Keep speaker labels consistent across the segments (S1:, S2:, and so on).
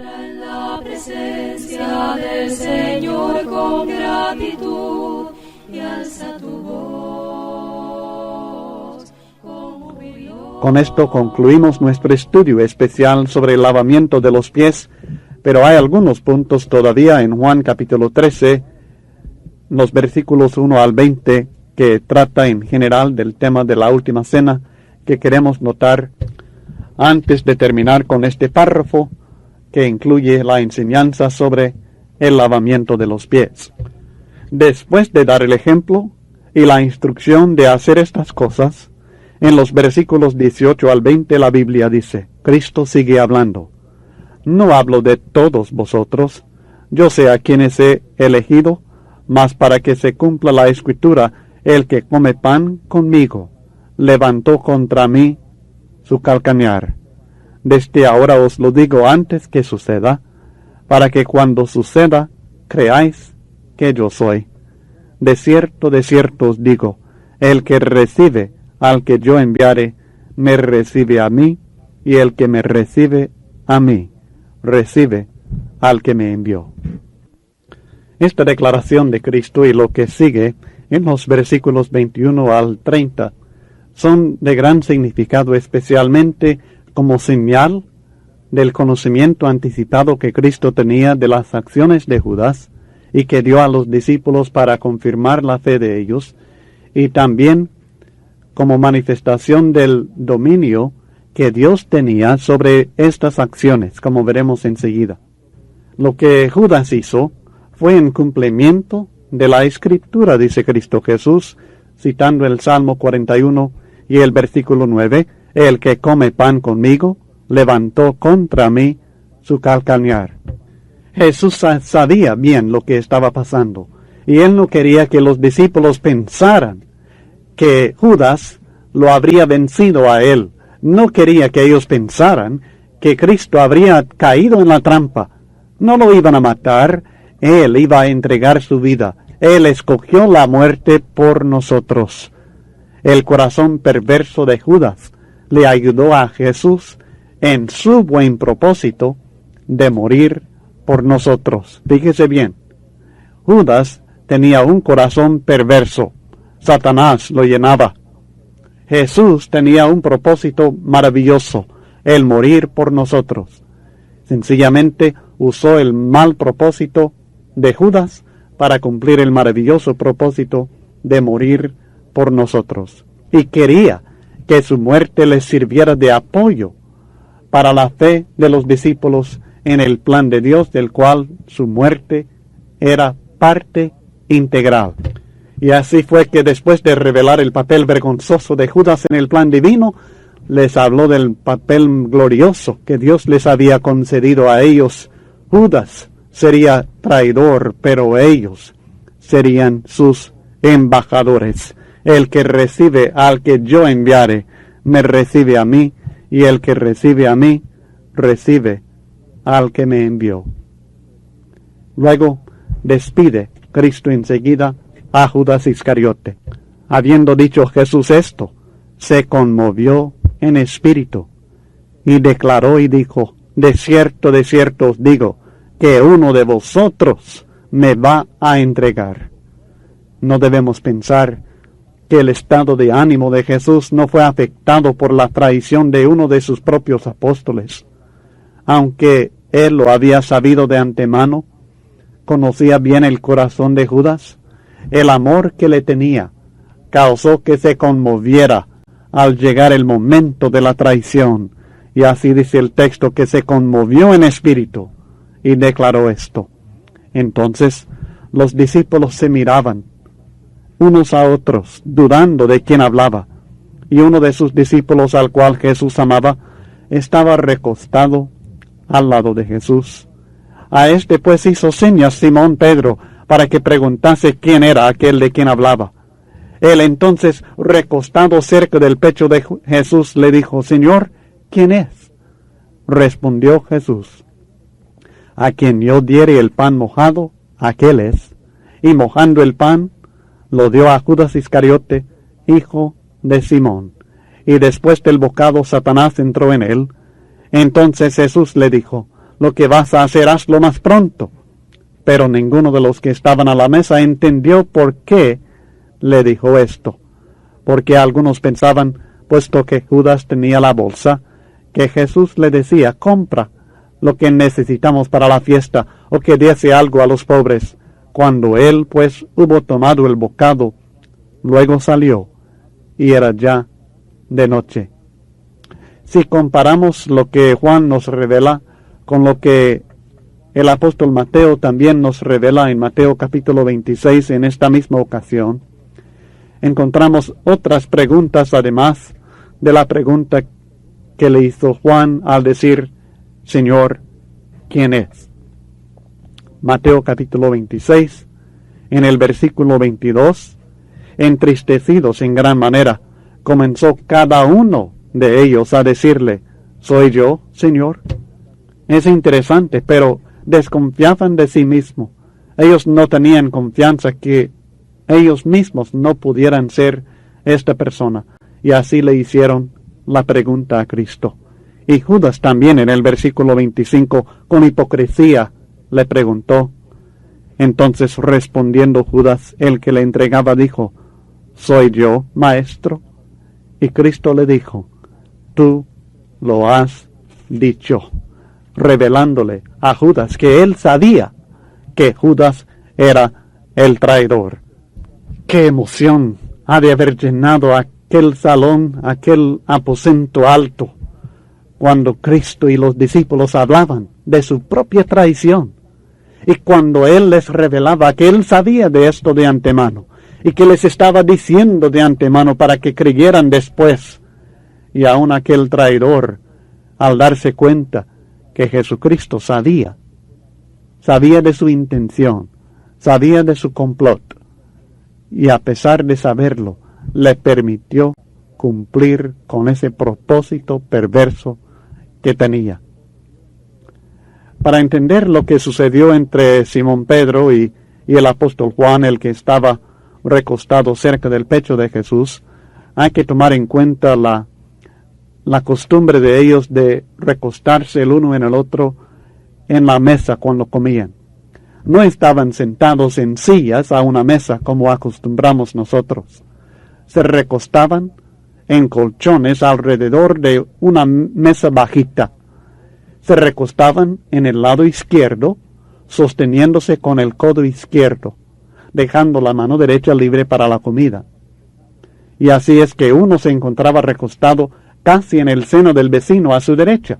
S1: En la presencia del Señor con gratitud y alza tu voz con jubiloso.
S2: Con esto concluimos nuestro estudio especial sobre el lavamiento de los pies, pero hay algunos puntos todavía en Juan capítulo 13, los versículos 1 al 20, que trata en general del tema de la última cena, que queremos notar antes de terminar con este párrafo, que incluye la enseñanza sobre el lavamiento de los pies. Después de dar el ejemplo y la instrucción de hacer estas cosas, en los versículos 18 al 20 la Biblia dice, Cristo sigue hablando. No hablo de todos vosotros, yo sé a quienes he elegido, mas para que se cumpla la Escritura, el que come pan conmigo, levantó contra mí su calcañar. Desde ahora os lo digo antes que suceda, para que cuando suceda, creáis que yo soy. De cierto os digo, el que recibe al que yo enviare, me recibe a mí, y el que me recibe a mí, recibe al que me envió. Esta declaración de Cristo y lo que sigue en los versículos 21 al 30 son de gran significado, especialmente como señal del conocimiento anticipado que Cristo tenía de las acciones de Judas y que dio a los discípulos para confirmar la fe de ellos, y también como manifestación del dominio que Dios tenía sobre estas acciones, como veremos enseguida. Lo que Judas hizo fue en cumplimiento de la Escritura, dice Cristo Jesús, citando el Salmo 41 y el versículo 9, el que come pan conmigo, levantó contra mí su calcañar. Jesús sabía bien lo que estaba pasando, y él no quería que los discípulos pensaran que Judas lo habría vencido a él. No quería que ellos pensaran que Cristo habría caído en la trampa. No lo iban a matar, él iba a entregar su vida. Él escogió la muerte por nosotros. El corazón perverso de Judas le ayudó a Jesús en su buen propósito de morir por nosotros. Fíjese bien, Judas tenía un corazón perverso. Satanás lo llenaba. Jesús tenía un propósito maravilloso, el morir por nosotros. Sencillamente usó el mal propósito de Judas para cumplir el maravilloso propósito de morir por nosotros. Y quería que su muerte les sirviera de apoyo para la fe de los discípulos en el plan de Dios, del cual su muerte era parte integral. Y así fue que después de revelar el papel vergonzoso de Judas en el plan divino, les habló del papel glorioso que Dios les había concedido a ellos. Judas sería traidor, pero ellos serían sus embajadores. El que recibe al que yo enviare, me recibe a mí, y el que recibe a mí, recibe al que me envió. Luego despide Cristo enseguida a Judas Iscariote. Habiendo dicho Jesús esto, se conmovió en espíritu, y declaró y dijo, de cierto os digo, que uno de vosotros me va a entregar. No debemos pensar que el estado de ánimo de Jesús no fue afectado por la traición de uno de sus propios apóstoles. Aunque él lo había sabido de antemano, conocía bien el corazón de Judas, el amor que le tenía causó que se conmoviera al llegar el momento de la traición, y así dice el texto, que se conmovió en espíritu y declaró esto. Entonces los discípulos se miraban unos a otros, dudando de quién hablaba, y uno de sus discípulos, al cual Jesús amaba, estaba recostado al lado de Jesús. A este pues hizo señas Simón Pedro para que preguntase quién era aquel de quien hablaba. Él entonces, recostado cerca del pecho de Jesús, le dijo, Señor, ¿quién es? Respondió Jesús, a quien yo diere el pan mojado, aquel es. Y mojando el pan, lo dio a Judas Iscariote, hijo de Simón. Y después del bocado Satanás entró en él. Entonces Jesús le dijo, lo que vas a hacer, hazlo más pronto. Pero ninguno de los que estaban a la mesa entendió por qué le dijo esto. Porque algunos pensaban, puesto que Judas tenía la bolsa, que Jesús le decía, compra lo que necesitamos para la fiesta, o que diese algo a los pobres. Cuando él, pues, hubo tomado el bocado, luego salió, y era ya de noche. Si comparamos lo que Juan nos revela con lo que el apóstol Mateo también nos revela en Mateo capítulo 26 en esta misma ocasión, encontramos otras preguntas además de la pregunta que le hizo Juan al decir, Señor, ¿quién es? Mateo capítulo 26, en el versículo 22, entristecidos en gran manera, comenzó cada uno de ellos a decirle, ¿soy yo, Señor? Es interesante, pero desconfiaban de sí mismos. Ellos no tenían confianza que ellos mismos no pudieran ser esta persona, y así le hicieron la pregunta a Cristo. Y Judas también en el versículo 25, con hipocresía, le preguntó. Entonces respondiendo Judas, el que le entregaba, dijo, ¿soy yo, maestro? Y Cristo le dijo, tú lo has dicho, revelándole a Judas que él sabía que Judas era el traidor. ¡Qué emoción ha de haber llenado aquel salón, aquel aposento alto, cuando Cristo y los discípulos hablaban de su propia traición, y cuando Él les revelaba que Él sabía de esto de antemano, y que les estaba diciendo de antemano para que creyeran después, y aun aquel traidor, al darse cuenta que Jesucristo sabía de su intención, sabía de su complot, y a pesar de saberlo, le permitió cumplir con ese propósito perverso que tenía. Para entender lo que sucedió entre Simón Pedro y el apóstol Juan, el que estaba recostado cerca del pecho de Jesús, hay que tomar en cuenta la costumbre de ellos de recostarse el uno en el otro en la mesa cuando comían. No estaban sentados en sillas a una mesa como acostumbramos nosotros. Se recostaban en colchones alrededor de una mesa bajita. Se recostaban en el lado izquierdo, sosteniéndose con el codo izquierdo, dejando la mano derecha libre para la comida. Y así es que uno se encontraba recostado casi en el seno del vecino a su derecha.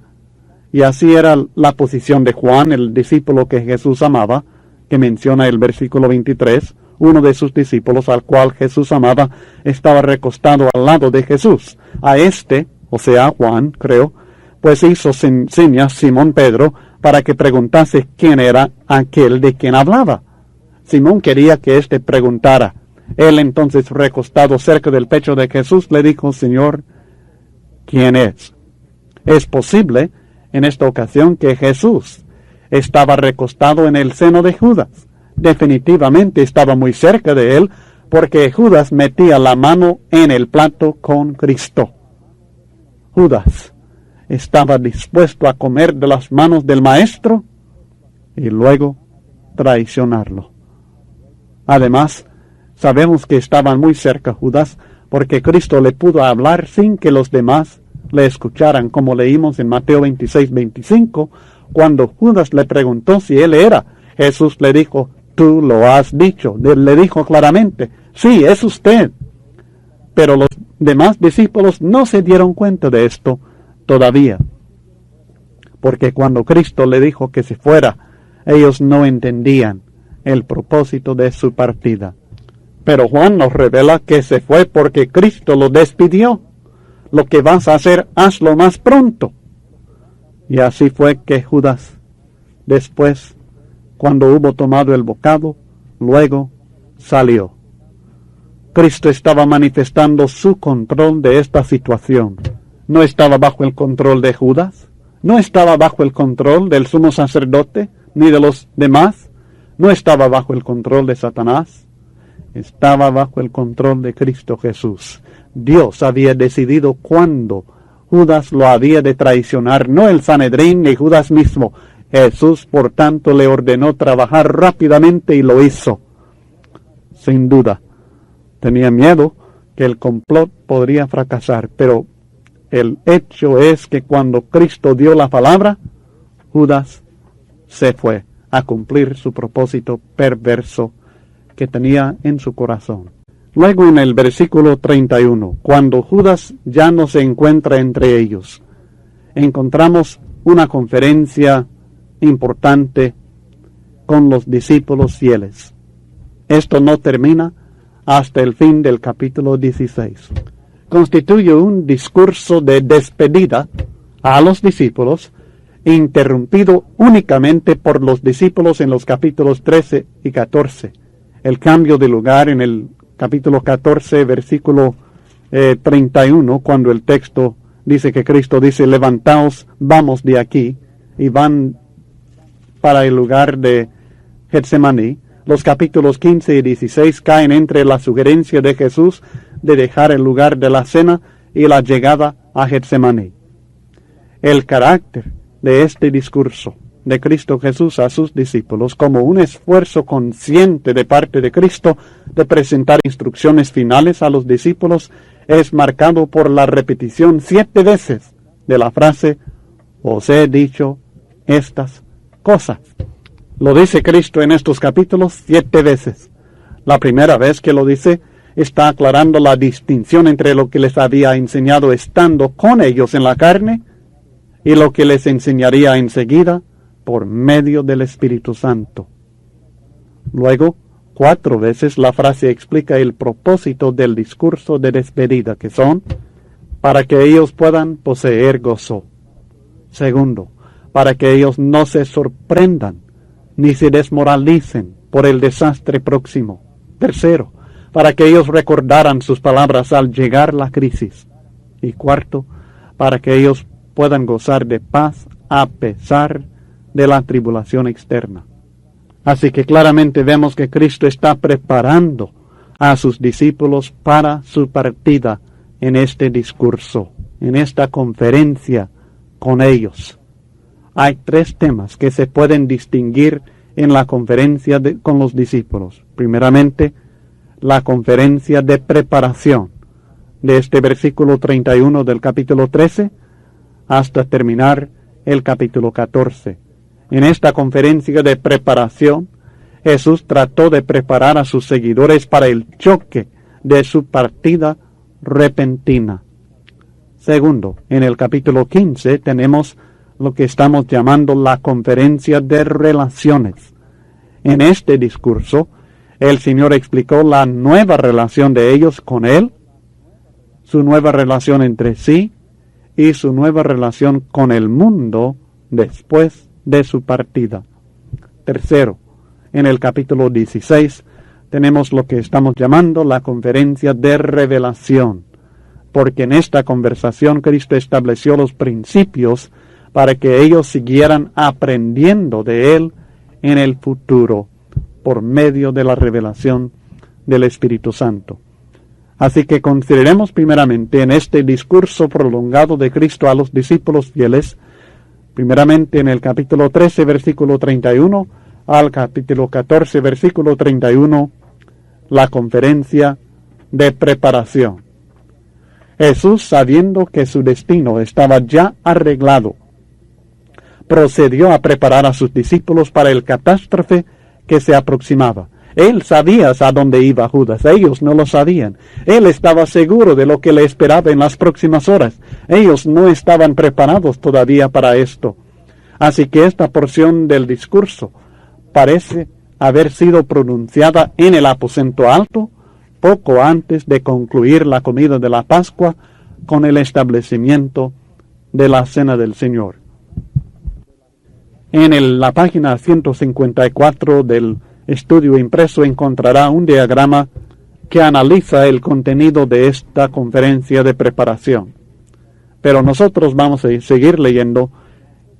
S2: Y así era la posición de Juan, el discípulo que Jesús amaba, que menciona el versículo 23, uno de sus discípulos al cual Jesús amaba, estaba recostado al lado de Jesús. A este, o sea, Juan, creo, pues hizo señas Simón Pedro para que preguntase quién era aquel de quien hablaba. Simón quería que éste preguntara. Él entonces, recostado cerca del pecho de Jesús, le dijo, Señor, ¿quién es? Es posible, en esta ocasión, que Jesús estaba recostado en el seno de Judas. Definitivamente estaba muy cerca de él, porque Judas metía la mano en el plato con Cristo. Judas estaba dispuesto a comer de las manos del Maestro y luego traicionarlo. Además, sabemos que estaban muy cerca Judas, porque Cristo le pudo hablar sin que los demás le escucharan, como leímos en Mateo 26-25, cuando Judas le preguntó si él era. Jesús le dijo, tú lo has dicho. Le dijo claramente, sí, es usted. Pero los demás discípulos no se dieron cuenta de esto todavía, porque cuando Cristo le dijo que se fuera, ellos no entendían el propósito de su partida. Pero Juan nos revela que se fue porque Cristo lo despidió. Lo que vas a hacer, hazlo más pronto. Y así fue que Judas, después, cuando hubo tomado el bocado, luego salió. Cristo estaba manifestando su control de esta situación. No estaba bajo el control de Judas, no estaba bajo el control del sumo sacerdote, ni de los demás, no estaba bajo el control de Satanás, estaba bajo el control de Cristo Jesús. Dios había decidido cuándo Judas lo había de traicionar, no el Sanedrín ni Judas mismo. Jesús, por tanto, le ordenó trabajar rápidamente y lo hizo. Sin duda, tenía miedo que el complot podría fracasar, pero el hecho es que cuando Cristo dio la palabra, Judas se fue a cumplir su propósito perverso que tenía en su corazón. Luego en el versículo 31, cuando Judas ya no se encuentra entre ellos, encontramos una conferencia importante con los discípulos fieles. Esto no termina hasta el fin del capítulo 16. Constituye un discurso de despedida a los discípulos, interrumpido únicamente por los discípulos en los capítulos 13 y 14. El cambio de lugar en el capítulo 14, versículo 31, cuando el texto dice que Cristo dice, levantaos, vamos de aquí, y van para el lugar de Getsemaní. Los capítulos 15 y 16 caen entre la sugerencia de Jesús de dejar el lugar de la cena y la llegada a Getsemaní. El carácter de este discurso de Cristo Jesús a sus discípulos, como un esfuerzo consciente de parte de Cristo de presentar instrucciones finales a los discípulos, es marcado por la repetición 7 veces de la frase, os he dicho estas cosas. Lo dice Cristo en estos capítulos 7 veces. La primera vez que lo dice, está aclarando la distinción entre lo que les había enseñado estando con ellos en la carne y lo que les enseñaría enseguida por medio del Espíritu Santo. Luego, 4 veces la frase explica el propósito del discurso de despedida, que son para que ellos puedan poseer gozo. Segundo, para que ellos no se sorprendan ni se desmoralicen por el desastre próximo. Tercero, para que ellos recordaran sus palabras al llegar la crisis. Y cuarto, para que ellos puedan gozar de paz a pesar de la tribulación externa. Así que claramente vemos que Cristo está preparando a sus discípulos para su partida en este discurso, en esta conferencia con ellos. Hay 3 temas que se pueden distinguir en la conferencia con los discípulos. Primeramente, la conferencia de preparación, de este versículo 31 del capítulo 13 hasta terminar el capítulo 14. En esta conferencia de preparación, Jesús trató de preparar a sus seguidores para el choque de su partida repentina. Segundo, en el capítulo 15 tenemos lo que estamos llamando la conferencia de relaciones. En este discurso, el Señor explicó la nueva relación de ellos con Él, su nueva relación entre sí y su nueva relación con el mundo después de su partida. Tercero, en el capítulo 16 tenemos lo que estamos llamando la conferencia de revelación, porque en esta conversación Cristo estableció los principios para que ellos siguieran aprendiendo de Él en el futuro, por medio de la revelación del Espíritu Santo. Así que consideremos primeramente en este discurso prolongado de Cristo a los discípulos fieles, primeramente en el capítulo 13, versículo 31, al capítulo 14, versículo 31, la conferencia de preparación. Jesús, sabiendo que su destino estaba ya arreglado, procedió a preparar a sus discípulos para el catástrofe que se aproximaba. Él sabía a dónde iba Judas, ellos no lo sabían. Él estaba seguro de lo que le esperaba en las próximas horas. Ellos no estaban preparados todavía para esto. Así que esta porción del discurso parece haber sido pronunciada en el aposento alto, poco antes de concluir la comida de la Pascua con el establecimiento de la Cena del Señor. En la página 154 del estudio impreso encontrará un diagrama que analiza el contenido de esta conferencia de preparación. Pero nosotros vamos a seguir leyendo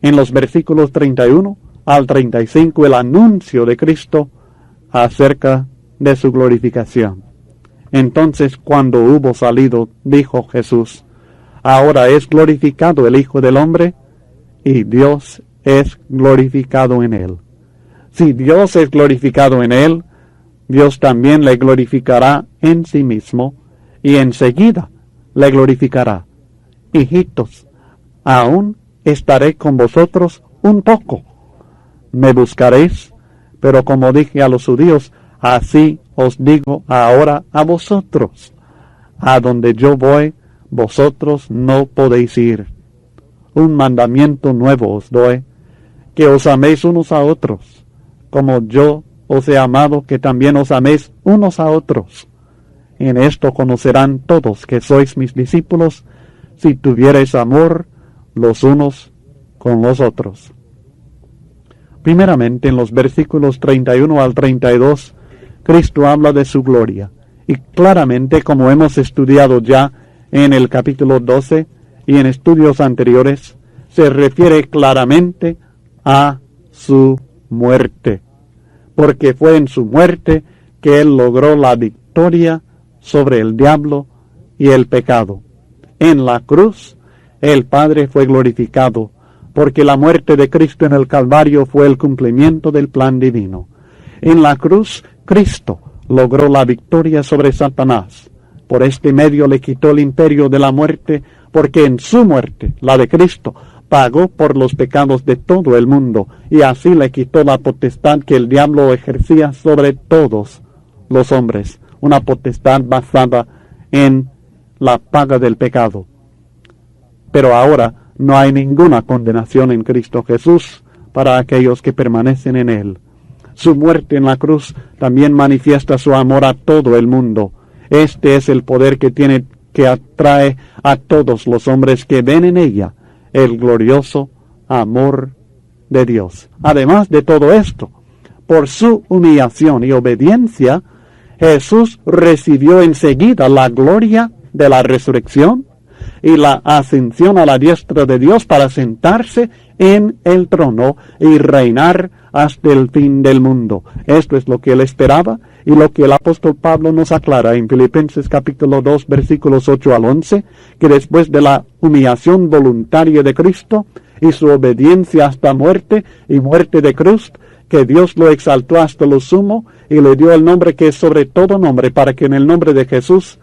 S2: en los versículos 31 al 35 el anuncio de Cristo acerca de su glorificación. Entonces, cuando hubo salido, dijo Jesús, ahora es glorificado el Hijo del Hombre, y Dios es glorificado en él. Si Dios es glorificado en él, Dios también le glorificará en sí mismo y enseguida le glorificará. Hijitos, aún estaré con vosotros un poco. Me buscaréis, pero como dije a los judíos, así os digo ahora a vosotros. A donde yo voy, vosotros no podéis ir. Un mandamiento nuevo os doy, que os améis unos a otros, como yo os he amado, que también os améis unos a otros. En esto conocerán todos que sois mis discípulos, si tuviereis amor los unos con los otros. Primeramente, en los versículos 31 al 32, Cristo habla de su gloria. Y claramente, como hemos estudiado ya en el capítulo 12 y en estudios anteriores, se refiere claramente a su muerte. Porque fue en su muerte que Él logró la victoria sobre el diablo y el pecado. En la cruz, el Padre fue glorificado, porque la muerte de Cristo en el Calvario fue el cumplimiento del plan divino. En la cruz, Cristo logró la victoria sobre Satanás. Por este medio le quitó el imperio de la muerte, porque en su muerte, la de Cristo, pagó por los pecados de todo el mundo, y así le quitó la potestad que el diablo ejercía sobre todos los hombres, una potestad basada en la paga del pecado. Pero ahora no hay ninguna condenación en Cristo Jesús para aquellos que permanecen en Él. Su muerte en la cruz también manifiesta su amor a todo el mundo. Este es el poder que atrae a todos los hombres que ven en ella el glorioso amor de Dios. Además de todo esto, por su humillación y obediencia, Jesús recibió enseguida la gloria de la resurrección y la ascensión a la diestra de Dios para sentarse en el trono y reinar hasta el fin del mundo. Esto es lo que él esperaba y lo que el apóstol Pablo nos aclara en Filipenses capítulo 2 versículos 8 al 11, que después de la humillación voluntaria de Cristo y su obediencia hasta muerte y muerte de cruz, que Dios lo exaltó hasta lo sumo y le dio el nombre que es sobre todo nombre, para que en el nombre de Jesús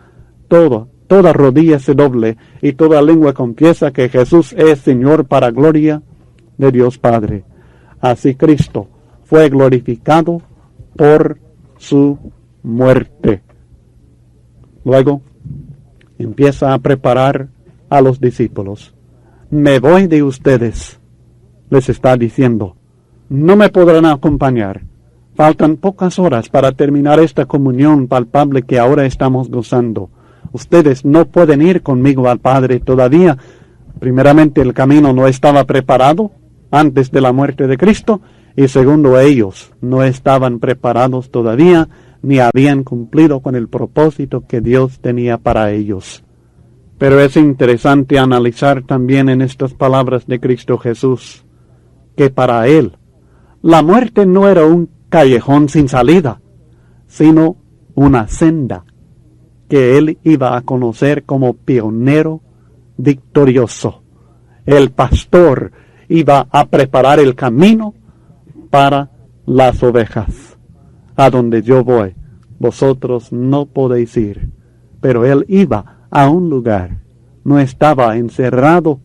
S2: toda rodilla se doble y toda lengua confiesa que Jesús es Señor, para gloria de Dios Padre. Así Cristo fue glorificado por su muerte. Luego empieza a preparar a los discípulos. Me voy de ustedes, les está diciendo. No me podrán acompañar. Faltan pocas horas para terminar esta comunión palpable que ahora estamos gozando. Ustedes no pueden ir conmigo al Padre todavía. Primeramente, el camino no estaba preparado antes de la muerte de Cristo, y segundo, ellos no estaban preparados todavía, ni habían cumplido con el propósito que Dios tenía para ellos. Pero es interesante analizar también en estas palabras de Cristo Jesús, que para Él, la muerte no era un callejón sin salida, sino una senda que Él iba a conocer como pionero victorioso. El pastor iba a preparar el camino para las ovejas. A donde yo voy, vosotros no podéis ir. Pero Él iba a un lugar, no estaba encerrado,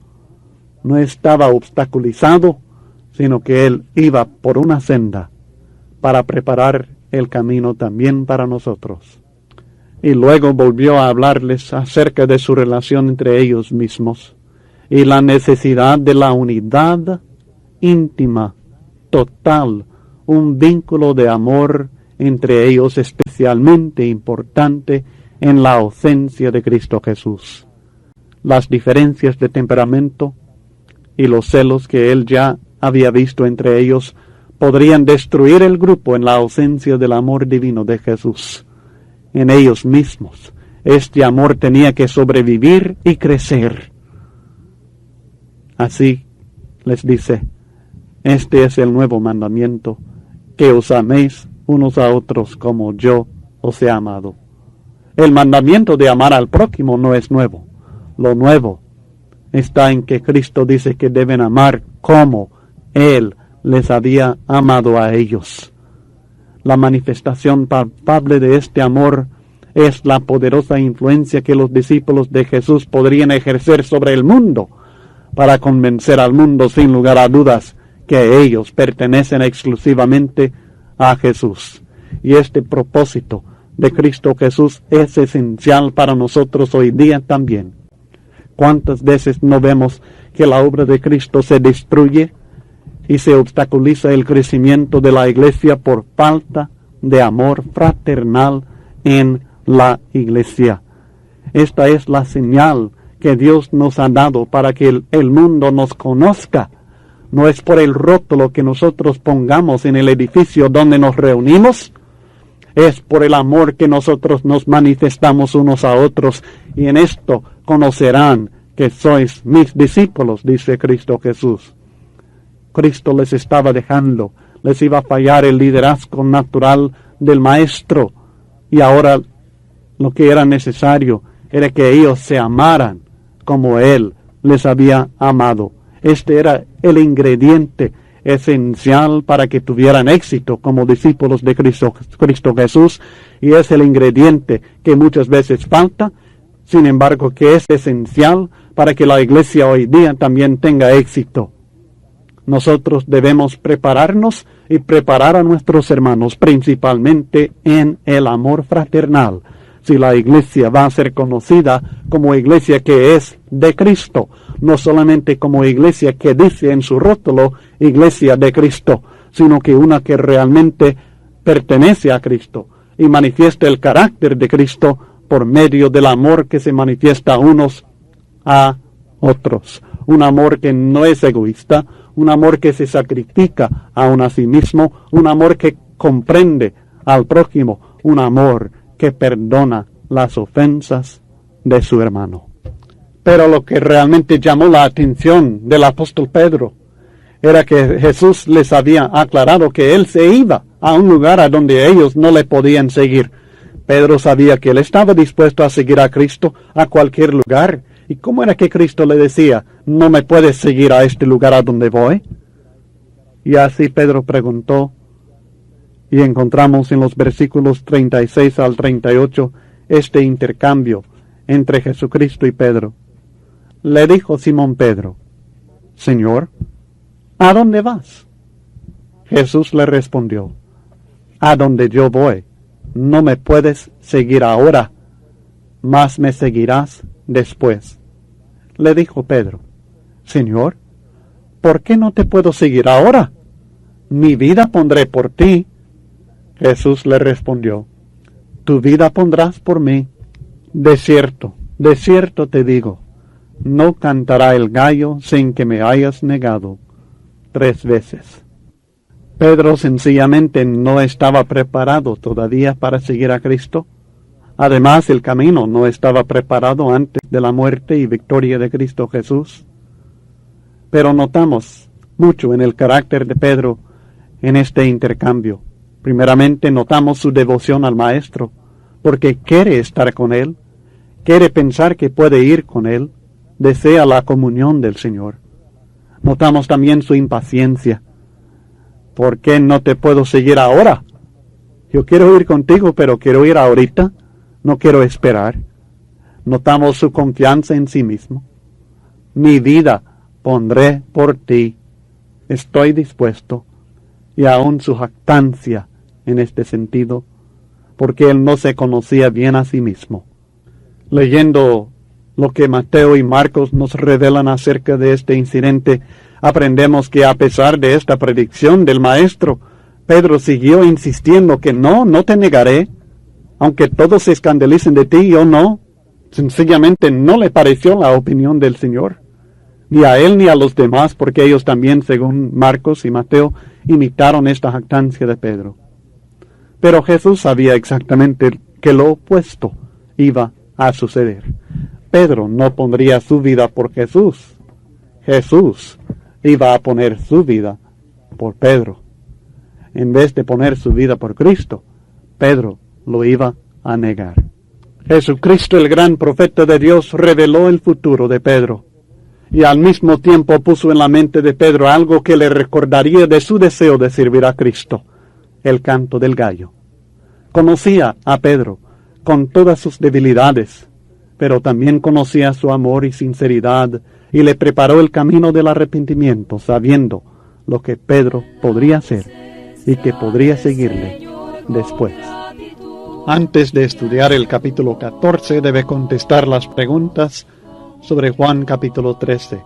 S2: no estaba obstaculizado, sino que Él iba por una senda para preparar el camino también para nosotros. Y luego volvió a hablarles acerca de su relación entre ellos mismos y la necesidad de la unidad íntima, total, un vínculo de amor entre ellos especialmente importante en la ausencia de Cristo Jesús. Las diferencias de temperamento y los celos que él ya había visto entre ellos podrían destruir el grupo en la ausencia del amor divino de Jesús. En ellos mismos, este amor tenía que sobrevivir y crecer. Así les dice, este es el nuevo mandamiento, que os améis unos a otros como yo os he amado. El mandamiento de amar al prójimo no es nuevo. Lo nuevo está en que Cristo dice que deben amar como Él les había amado a ellos. La manifestación palpable de este amor es la poderosa influencia que los discípulos de Jesús podrían ejercer sobre el mundo para convencer al mundo sin lugar a dudas que ellos pertenecen exclusivamente a Jesús. Y este propósito de Cristo Jesús es esencial para nosotros hoy día también. ¿Cuántas veces no vemos que la obra de Cristo se destruye y se obstaculiza el crecimiento de la iglesia por falta de amor fraternal en la iglesia? Esta es la señal que Dios nos ha dado para que el mundo nos conozca. No es por el rótulo que nosotros pongamos en el edificio donde nos reunimos, es por el amor que nosotros nos manifestamos unos a otros, y en esto conocerán que sois mis discípulos, dice Cristo Jesús. Cristo les estaba dejando, les iba a fallar el liderazgo natural del Maestro, y ahora lo que era necesario era que ellos se amaran como Él les había amado. Este era el ingrediente esencial para que tuvieran éxito como discípulos de Cristo Jesús, y es el ingrediente que muchas veces falta, sin embargo que es esencial para que la iglesia hoy día también tenga éxito. Nosotros debemos prepararnos y preparar a nuestros hermanos principalmente en el amor fraternal, si la iglesia va a ser conocida como iglesia que es de Cristo, no solamente como iglesia que dice en su rótulo iglesia de Cristo, sino que una que realmente pertenece a Cristo y manifiesta el carácter de Cristo por medio del amor que se manifiesta unos a otros. Un amor que no es egoísta, un amor que se sacrifica aún a sí mismo, un amor que comprende al prójimo, un amor que perdona las ofensas de su hermano. Pero lo que realmente llamó la atención del apóstol Pedro era que Jesús les había aclarado que Él se iba a un lugar a donde ellos no le podían seguir. Pedro sabía que Él estaba dispuesto a seguir a Cristo a cualquier lugar. ¿Y cómo era que Cristo le decía, no me puedes seguir a este lugar a donde voy? Y así Pedro preguntó, y encontramos en los versículos 36 al 38 este intercambio entre Jesucristo y Pedro. Le dijo Simón Pedro, Señor, ¿a dónde vas? Jesús le respondió, a donde yo voy, no me puedes seguir ahora, mas me seguirás después. Le dijo Pedro, Señor, ¿por qué no te puedo seguir ahora? Mi vida pondré por ti. Jesús le respondió, tu vida pondrás por mí. De cierto te digo, no cantará el gallo sin que me hayas negado 3 veces. Pedro sencillamente no estaba preparado todavía para seguir a Cristo. Además, el camino no estaba preparado antes de la muerte y victoria de Cristo Jesús. Pero notamos mucho en el carácter de Pedro en este intercambio. Primeramente notamos su devoción al Maestro, porque quiere estar con Él, quiere pensar que puede ir con Él, desea la comunión del Señor. Notamos también su impaciencia. ¿Por qué no te puedo seguir ahora? Yo quiero ir contigo, pero quiero ir ahorita, no quiero esperar. Notamos su confianza en sí mismo. Mi vida pondré por ti, estoy dispuesto, y aún su jactancia en este sentido, porque él no se conocía bien a sí mismo. Leyendo lo que Mateo y Marcos nos revelan acerca de este incidente, aprendemos que a pesar de esta predicción del Maestro, Pedro siguió insistiendo que no te negaré, aunque todos se escandalicen de ti, yo no. Sencillamente no le pareció la opinión del Señor, ni a él ni a los demás, porque ellos también, según Marcos y Mateo, imitaron esta jactancia de Pedro. Pero Jesús sabía exactamente que lo opuesto iba a suceder. Pedro no pondría su vida por Jesús. Jesús iba a poner su vida por Pedro. En vez de poner su vida por Cristo, Pedro lo iba a negar. Jesucristo, el gran profeta de Dios, reveló el futuro de Pedro. y al mismo tiempo puso en la mente de Pedro algo que le recordaría de su deseo de servir a Cristo, el canto del gallo. Conocía a Pedro con todas sus debilidades, pero también conocía su amor y sinceridad, y le preparó el camino del arrepentimiento, sabiendo lo que Pedro podría hacer y que podría seguirle después. Antes de estudiar el capítulo 14, debe contestar las preguntas sobre Juan capítulo 13.